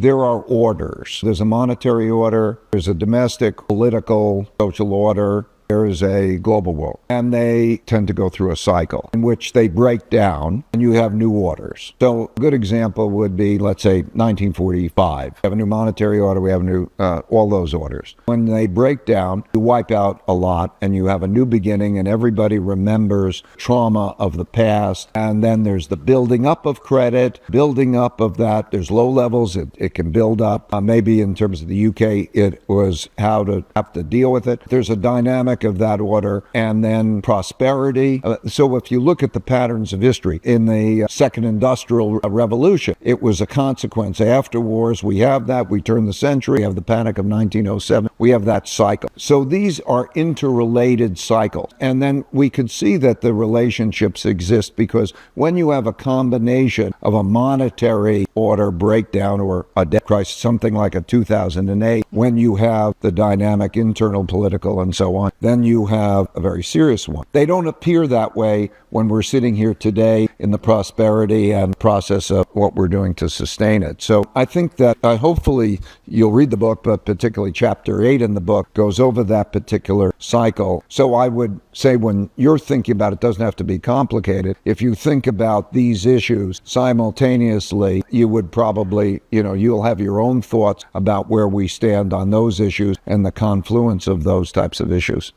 There are orders. There's a monetary order, there's a domestic, political, social order, there is a global world. And they tend to go through a cycle in which they break down and you have new orders. So a good example would be, let's say, 1945. We have a new monetary order, we have all those orders. When they break down, you wipe out a lot and you have a new beginning and everybody remembers trauma of the past. And then there's the building up of credit, building up of that. There's low levels, it can build up. Maybe in terms of the UK, it was how to have to deal with it. There's a dynamic of that order, and then prosperity. So if you look at the patterns of history, in the Second Industrial Revolution, it was a consequence. After wars, we have that. We turn the century, we have the Panic of 1907. We have that cycle. So these are interrelated cycles. And then we could see that the relationships exist because when you have a combination of a monetary order breakdown or a debt crisis, something like a 2008, when you have the dynamic internal political and so on, then you have a very serious one. They don't appear that way when we're sitting here today in the prosperity and process of what we're doing to sustain it. So I think that hopefully you'll read the book, but particularly chapter 8 in the book goes over that particular cycle. So I would say when you're thinking about it, doesn't have to be complicated. If you think about these issues simultaneously, you would probably, you'll have your own thoughts about where we stand on those issues and the confluence of those types of issues.